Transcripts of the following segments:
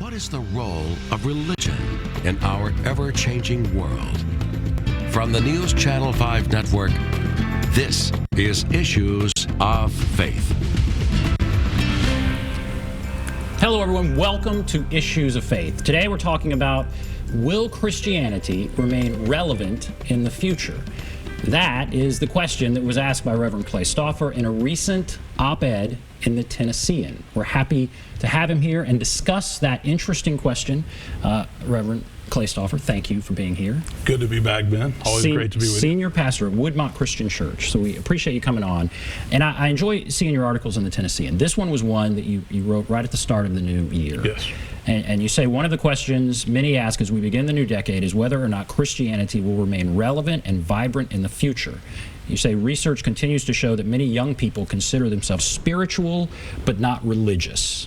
What is the role of religion in our ever-changing world? From the NewsChannel 5 network, this is Issues of Faith. Hello, everyone. Welcome to Issues of Faith. Today we're talking about, will Christianity remain relevant in the future? That is the question that was asked by Reverend Clay Stauffer in a recent op-ed in the Tennessean. We're happy to have him here and discuss that interesting question. Reverend Clay Stauffer, thank you for being here. Good to be back, Ben. Always great to be with you. Senior pastor at Woodmont Christian Church. So we appreciate you coming on. And I enjoy seeing your articles in the Tennessean. This one was one that you wrote right at the start of the new year. Yes. And you say one of the questions many ask as we begin the new decade is whether or not Christianity will remain relevant and vibrant in the future. You say research continues to show that many young people consider themselves spiritual but not religious.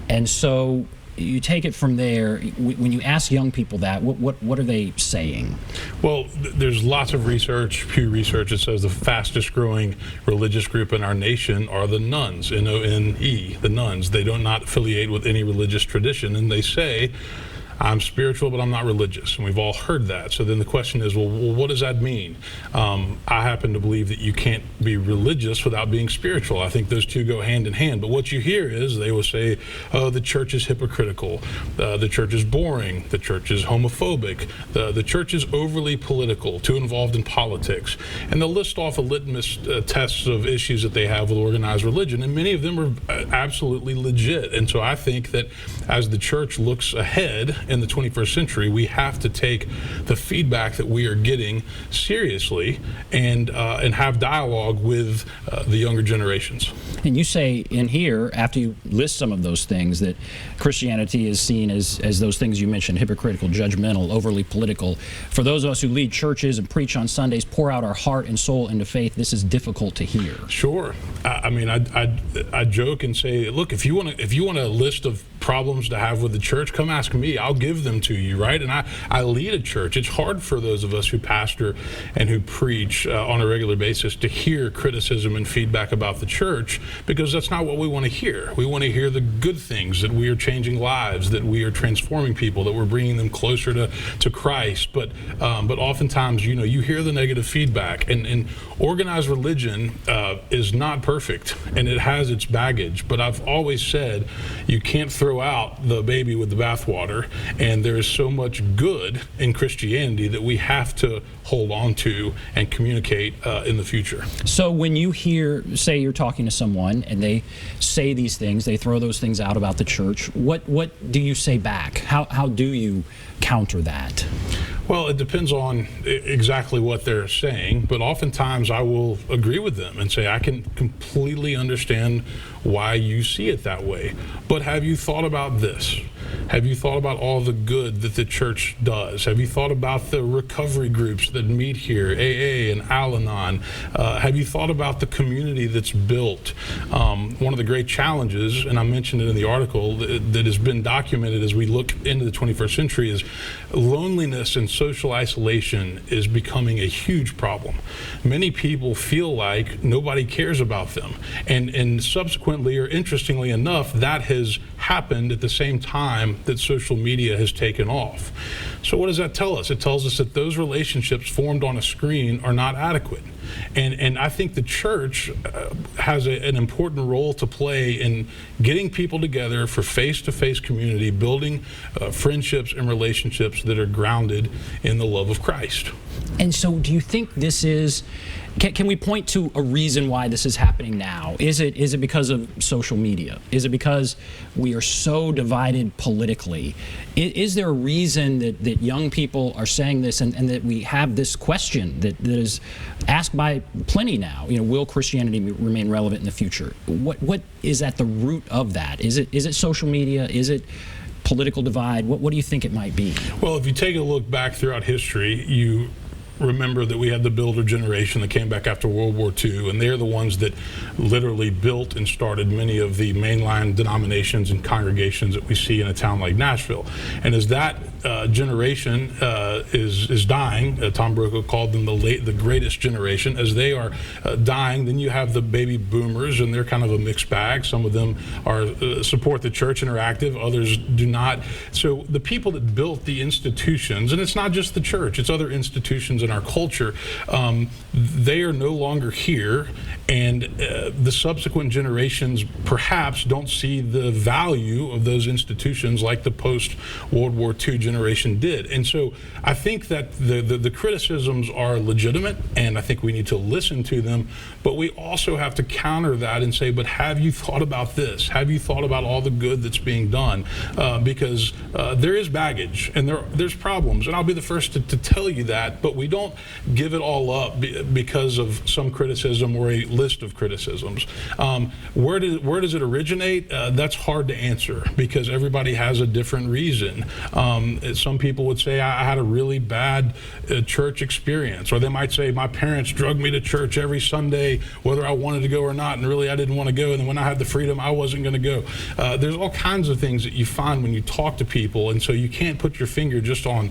And so you take it from there. When you ask young people that, what are they saying? Well, there's lots of research, Pew Research, that says the fastest growing religious group in our nation are the nuns, N-O-N-E, the nuns. They do not affiliate with any religious tradition, and they say, I'm spiritual, but I'm not religious. And we've all heard that. So then the question is, well, what does that mean? I happen to believe that you can't be religious without being spiritual. I think those two go hand in hand. But what you hear is they will say, oh, the church is hypocritical. The church is boring. The church is homophobic. The church is overly political, too involved in politics. And they'll list off a litmus tests of issues that they have with organized religion. And many of them are absolutely legit. And so I think that as the church looks ahead in the 21st century, we have to take the feedback that we are getting seriously and have dialogue with the younger generations. And you say in here, after you list some of those things, that Christianity is seen as those things you mentioned, hypocritical, judgmental, overly political. For those of us who lead churches and preach on Sundays, pour out our heart and soul into faith, this is difficult to hear. Sure. I mean, I joke and say, look, if you want a list of problems to have with the church, come ask me. I'll give them to you, right? And I lead a church. It's hard for those of us who pastor and who preach on a regular basis to hear criticism and feedback about the church, because that's not what we want to hear. We want to hear the good things, that we are changing lives, that we are transforming people, that we're bringing them closer to Christ. But oftentimes, you hear the negative feedback, and organized religion is not perfect, and it has its baggage. But I've always said you can't throw out the baby with the bathwater, and there is so much good in Christianity that we have to hold on to and communicate in the future. So when you say you're talking to someone and they say these things, they throw those things out about the church, what do you say back? How do you counter that? Well, it depends on exactly what they're saying, but oftentimes I will agree with them and say, I can completely understand why you see it that way, but have you thought about this? Have you thought about all the good that the church does? Have you thought about the recovery groups that meet here, AA and Al-Anon? Have you thought about the community that's built? One of the great challenges, and I mentioned it in the article, that has been documented as we look into the 21st century, is loneliness and social isolation is becoming a huge problem. Many people feel like nobody cares about them. And subsequently, or interestingly enough, that has happened at the same time that social media has taken off. So what does that tell us? It tells us that those relationships formed on a screen are not adequate. And I think the church has an important role to play in getting people together for face-to-face community, building friendships and relationships that are grounded in the love of Christ. And so do you think this is, can we point to a reason why this is happening now? Is it because of social media? Is it because we are so divided politically? Is there a reason that young people are saying this and that we have this question that is asked by plenty now? Will Christianity remain relevant in the future? What is at the root of that? Is it social media? Is it political divide? What do you think it might be? Well, if you take a look back throughout history, remember that we had the builder generation that came back after World War II, and they're the ones that literally built and started many of the mainline denominations and congregations that we see in a town like Nashville. And as that generation is dying, Tom Brokaw called them the greatest generation. As they are dying, then you have the baby boomers, and they're kind of a mixed bag. Some of them are support the church and are active, others do not. So the people that built the institutions, and it's not just the church, it's other institutions in our culture, they are no longer here, and the subsequent generations perhaps don't see the value of those institutions like the post-World War II generation did. And so I think that the criticisms are legitimate, and I think we need to listen to them, but we also have to counter that and say, but have you thought about this? Have you thought about all the good that's being done? Because there is baggage, and there's problems, and I'll be the first to tell you that, but we don't give it all up because of some criticism or a list of criticisms. Where does it originate? That's hard to answer because everybody has a different reason. Some people would say, I had a really bad church experience, or they might say, my parents drugged me to church every Sunday, whether I wanted to go or not, and really I didn't want to go, and then when I had the freedom, I wasn't going to go. There's all kinds of things that you find when you talk to people, and so you can't put your finger just on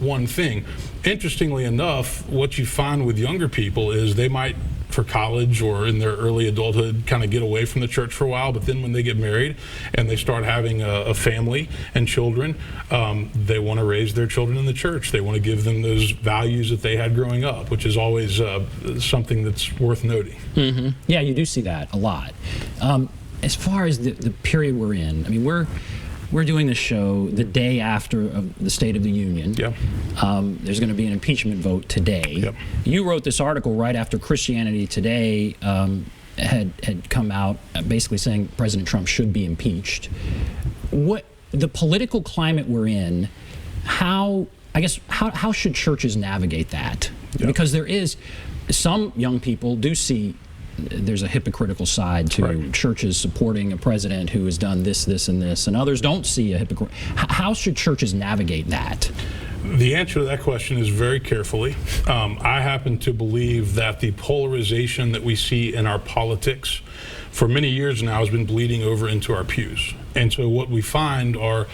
one thing. Interestingly enough, what you find with younger people is they might, for college or in their early adulthood, kind of get away from the church for a while, but then when they get married and they start having a family and children, they want to raise their children in the church. They want to give them those values that they had growing up, which is always something that's worth noting. Mm-hmm. Yeah, you do see that a lot. As far as the period we're in, I mean, we're doing this show the day after the State of the Union. Yep. There's going to be an impeachment vote today. Yep. You wrote this article right after Christianity Today had come out basically saying President Trump should be impeached. What the political climate we're in, how should churches navigate that? Yep. Because there is some young people do see there's a hypocritical side to right. churches supporting a president who has done this, and this, and others don't see a hypocrite. How should churches navigate that? The answer to that question is very carefully. I happen to believe that the polarization that we see in our politics for many years now has been bleeding over into our pews. And so what we find are,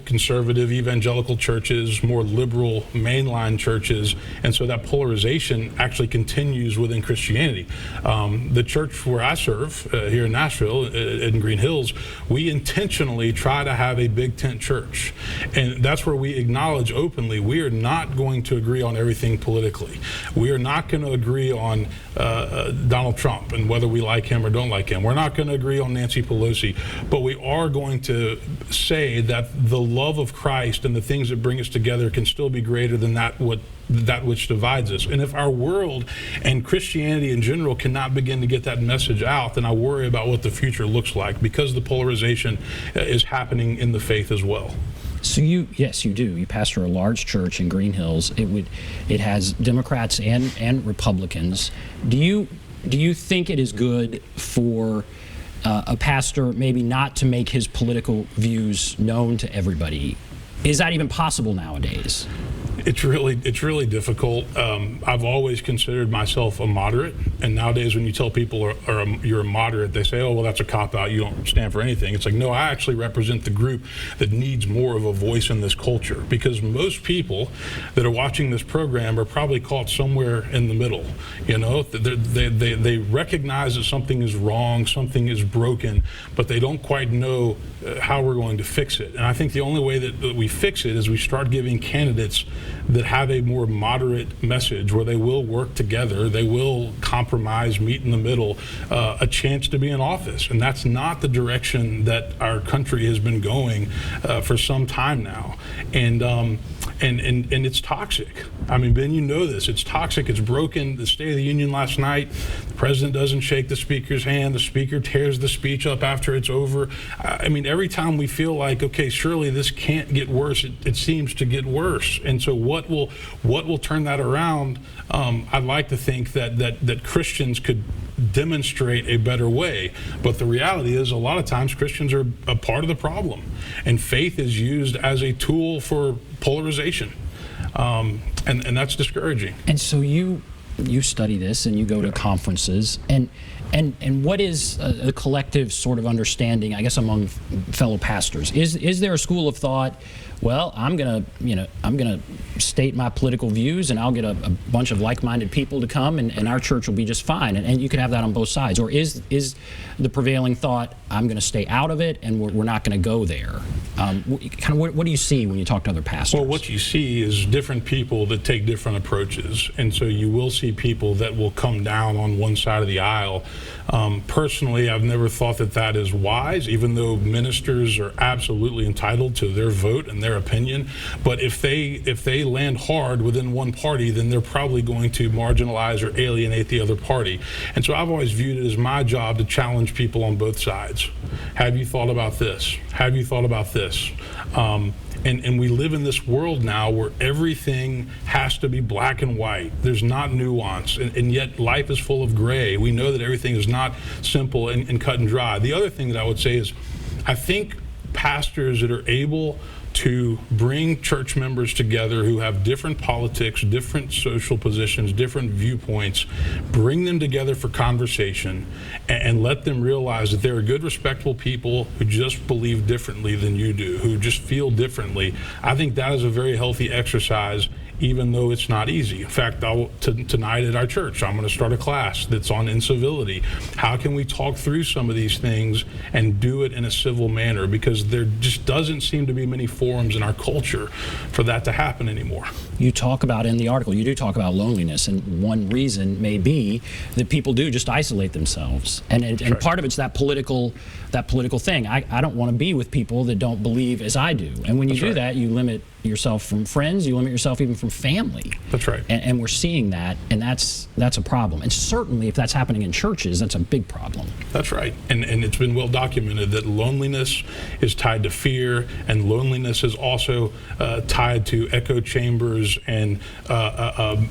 conservative evangelical churches, more liberal mainline churches, and so that polarization actually continues within Christianity. The church where I serve here in Nashville, in Green Hills, we intentionally try to have a big tent church. And that's where we acknowledge openly we are not going to agree on everything politically. We are not going to agree on Donald Trump and whether we like him or don't like him. We're not going to agree on Nancy Pelosi, but we are going to say that the love of Christ and the things that bring us together can still be greater than that which divides us. And if our world and Christianity in general cannot begin to get that message out, then I worry about what the future looks like, because the polarization is happening in the faith as well. So yes, you do. You pastor a large church in Green Hills. It has Democrats and Republicans. Do you think it is good for a pastor maybe not to make his political views known to everybody? Is that even possible nowadays? It's really difficult. I've always considered myself a moderate, and nowadays when you tell people you're a moderate, they say, oh, well, that's a cop-out, you don't stand for anything. It's like, no, I actually represent the group that needs more of a voice in this culture, because most people that are watching this program are probably caught somewhere in the middle. They recognize that something is wrong, something is broken, but they don't quite know how we're going to fix it. And I think the only way that we fix it is we start giving candidates that have a more moderate message, where they will work together, they will compromise, meet in the middle, a chance to be in office. And that's not the direction that our country has been going for some time now. And it's toxic. I mean, Ben, you know this. It's toxic. It's broken. The State of the Union last night, the president doesn't shake the speaker's hand. The speaker tears the speech up after it's over. I mean, every time we feel like, okay, surely this can't get worse, it seems to get worse. And so what will turn that around? I'd like to think that Christians could demonstrate a better way. But the reality is, a lot of times Christians are a part of the problem, and faith is used as a tool for polarization. And that's discouraging. And so you study this and you go to conferences, and what is the collective sort of understanding, I guess, among fellow pastors? Is there a school of thought, well, I'm gonna state my political views, and I'll get a bunch of like-minded people to come, and our church will be just fine, and you could have that on both sides? Or is the prevailing thought, I'm going to stay out of it, and we're not going to go there? What do you see when you talk to other pastors? Well, what you see is different people that take different approaches, and so you will see people that will come down on one side of the aisle. Personally, I've never thought that is wise, even though ministers are absolutely entitled to their vote and their opinion. But if they land hard within one party, then they're probably going to marginalize or alienate the other party. And so I've always viewed it as my job to challenge people on both sides. Have you thought about this? Have you thought about this? And we live in this world now where everything has to be black and white. There's not nuance, and yet life is full of gray. We know that everything is not simple and cut and dry. The other thing that I would say is, I think pastors that are able to bring church members together who have different politics, different social positions, different viewpoints, bring them together for conversation and let them realize that they're good, respectful people who just believe differently than you do, who just feel differently. I think that is a very healthy exercise, even though it's not easy. In fact, tonight at our church, I'm going to start a class that's on incivility. How can we talk through some of these things and do it in a civil manner? Because there just doesn't seem to be many forums in our culture for that to happen anymore. You talk about in the article, you do talk about loneliness, and one reason may be that people do just isolate themselves. And part of it's that political thing. I don't want to be with people that don't believe as I do. And when you do that, you limit yourself from friends, you limit yourself even from family. That's right. And we're seeing that, and that's a problem. And certainly if that's happening in churches, that's a big problem. That's right. And it's been well documented that loneliness is tied to fear, and loneliness is also tied to echo chambers and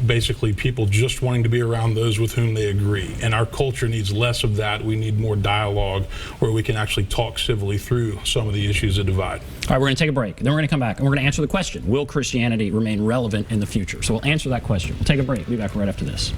basically people just wanting to be around those with whom they agree. And our culture needs less of that. We need more dialogue where we can actually talk civilly through some of the issues that divide. All right, we're going to take a break. Then we're going to come back, and we're going to answer the question, will Christianity remain relevant in the future? So we'll answer that question. We'll take a break. We'll be back right after this.